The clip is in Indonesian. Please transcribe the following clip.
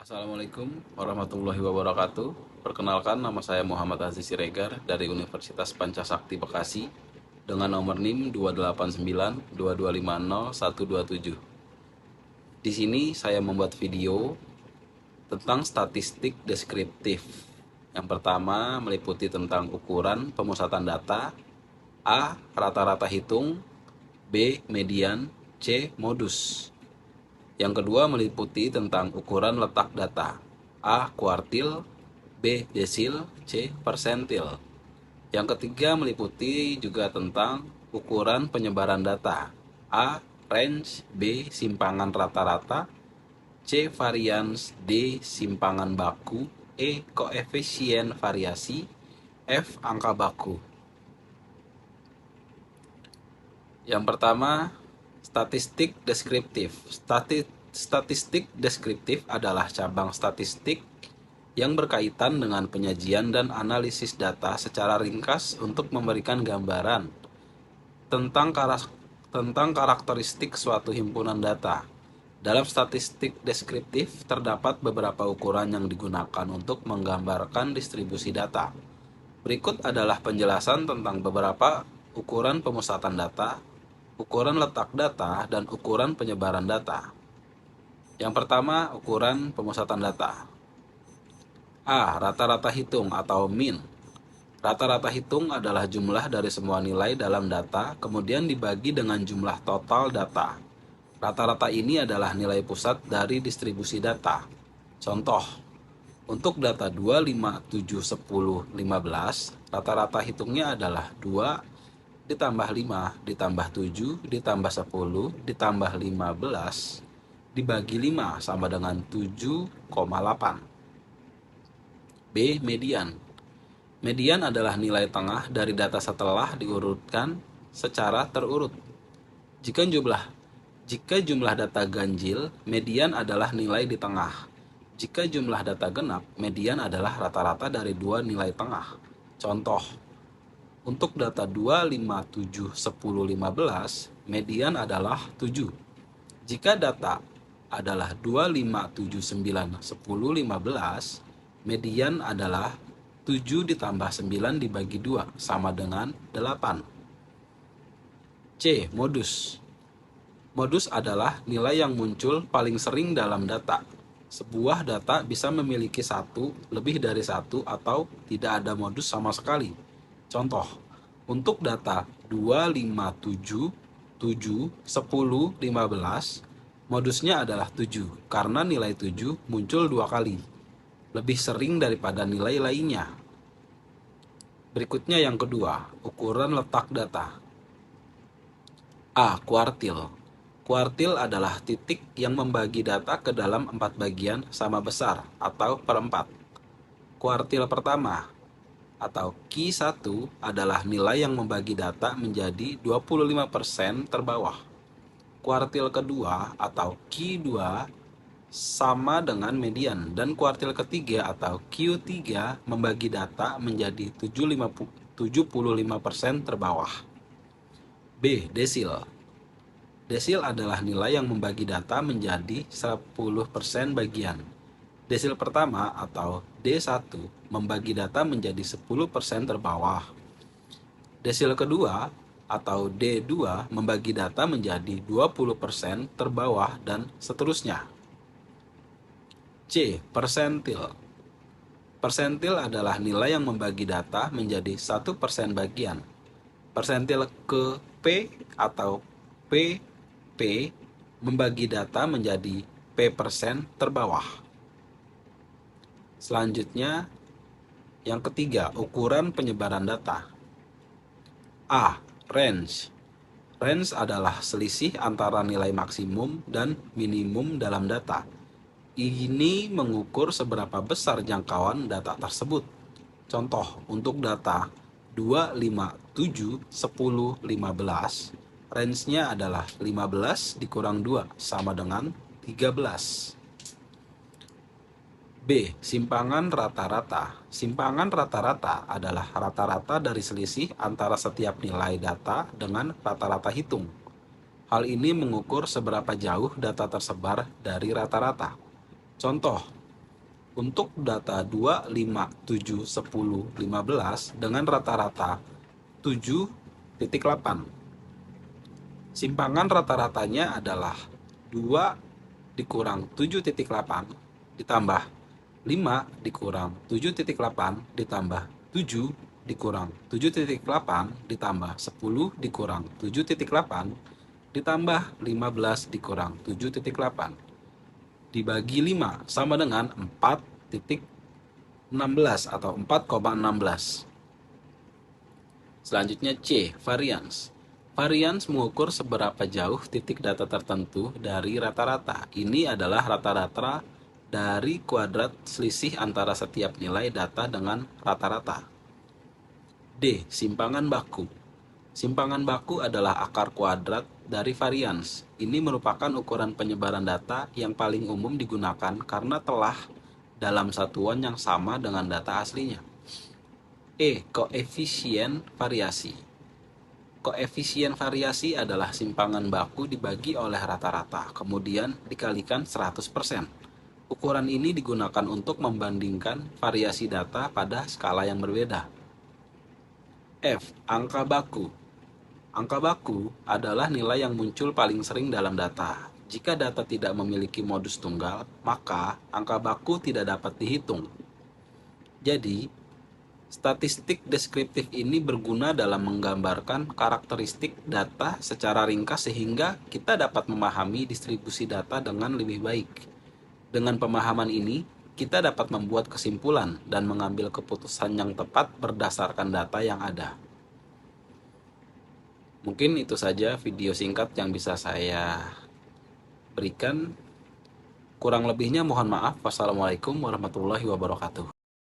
Assalamualaikum warahmatullahi wabarakatuh. Perkenalkan, nama saya Muhammad Aziz Siregar dari Universitas Pancasakti Bekasi dengan nomor NIM 2892250 127. Di sini saya membuat video tentang statistik deskriptif. Yang pertama meliputi tentang ukuran pemusatan data, A. Rata-rata hitung, B. Median, C. Modus. Yang kedua meliputi tentang ukuran letak data, A. Kuartil, B. Desil, C. Persentil. Yang ketiga meliputi juga tentang ukuran penyebaran data, A. Range, B. Simpangan rata-rata, C. Varians, D. Simpangan baku, E. Koefisien variasi, F. Angka baku. Yang pertama, statistik deskriptif. Statistik deskriptif adalah cabang statistik yang berkaitan dengan penyajian dan analisis data secara ringkas untuk memberikan gambaran tentang karakteristik suatu himpunan data. Dalam statistik deskriptif, terdapat beberapa ukuran yang digunakan untuk menggambarkan distribusi data. Berikut adalah penjelasan tentang beberapa ukuran pemusatan data, ukuran letak data, dan ukuran penyebaran data. Yang pertama, ukuran pemusatan data. A. Rata-rata hitung atau mean. Rata-rata hitung adalah jumlah dari semua nilai dalam data, kemudian dibagi dengan jumlah total data. Rata-rata ini adalah nilai pusat dari distribusi data. Contoh, untuk data 2, 5, 7, 10, 15, rata-rata hitungnya adalah 2 ditambah 5 ditambah 7 ditambah 10 ditambah 15 dibagi 5 sama dengan 7,8. B. Median. Median adalah nilai tengah dari data setelah diurutkan secara terurut. Jika jumlah data ganjil, median adalah nilai di tengah. Jika jumlah data genap, median adalah rata-rata dari dua nilai tengah. Contoh, untuk data 2, 5, 7, 10, 15, median adalah 7. Jika data adalah 2, 5, 7, 9, 10, 15, median adalah 7 ditambah 9 dibagi 2 sama dengan 8. C. Modus. Modus adalah nilai yang muncul paling sering dalam data. Sebuah data bisa memiliki satu, lebih dari satu, atau tidak ada modus sama sekali. Contoh, untuk data 2, 5, 7, 7, 10, 15, modusnya adalah 7 karena nilai 7 muncul 2 kali, lebih sering daripada nilai lainnya. Berikutnya yang kedua, ukuran letak data. A. Kuartil. Kuartil adalah titik yang membagi data ke dalam 4 bagian sama besar atau perempat. Kuartil pertama atau Q1 adalah nilai yang membagi data menjadi 25% terbawah. Kuartil kedua atau Q2 sama dengan median, dan kuartil ketiga atau Q3 membagi data menjadi 75% terbawah. B. Desil. Desil adalah nilai yang membagi data menjadi 10% bagian. Desil pertama atau D1 membagi data menjadi 10% terbawah. Desil kedua atau D2 membagi data menjadi 20% terbawah dan seterusnya. C. Persentil. Persentil adalah nilai yang membagi data menjadi 1% bagian. Persentil ke P atau PP membagi data menjadi P% terbawah. Selanjutnya, yang ketiga, ukuran penyebaran data. A. Range. Range adalah selisih antara nilai maksimum dan minimum dalam data. Ini mengukur seberapa besar jangkauan data tersebut. Contoh, untuk data 2, 5, 7, 10, 15, range-nya adalah 15 dikurang 2 sama dengan 13. B. Simpangan rata-rata. Simpangan rata-rata adalah rata-rata dari selisih antara setiap nilai data dengan rata-rata hitung. Hal ini mengukur seberapa jauh data tersebar dari rata-rata. Contoh, Untuk data 2, 5, 7, 10, 15 dengan rata-rata 7,8. Simpangan rata-ratanya adalah 2 dikurang 7,8 ditambah 5 dikurang 7,8 ditambah 7 dikurang 7,8 ditambah 10 dikurang 7,8 ditambah 15 dikurang 7,8 dibagi 5 sama dengan 4,16 atau 4,16. Selanjutnya C, varians. Varians mengukur seberapa jauh titik data tertentu dari rata-rata. Ini adalah rata-rata dari kuadrat selisih antara setiap nilai data dengan rata-rata. D, simpangan baku. Simpangan baku adalah akar kuadrat dari varians. Ini merupakan ukuran penyebaran data yang paling umum digunakan karena telah dalam satuan yang sama dengan data aslinya. E, koefisien variasi. Koefisien variasi adalah simpangan baku dibagi oleh rata-rata, kemudian dikalikan 100%. Ukuran ini digunakan untuk membandingkan variasi data pada skala yang berbeda. F, angka baku. Angka baku adalah nilai yang muncul paling sering dalam data. Jika data tidak memiliki modus tunggal, maka angka baku tidak dapat dihitung. Jadi, statistik deskriptif ini berguna dalam menggambarkan karakteristik data secara ringkas sehingga kita dapat memahami distribusi data dengan lebih baik. Dengan pemahaman ini, kita dapat membuat kesimpulan dan mengambil keputusan yang tepat berdasarkan data yang ada. Mungkin itu saja video singkat yang bisa saya berikan. Kurang lebihnya mohon maaf. Wassalamualaikum warahmatullahi wabarakatuh.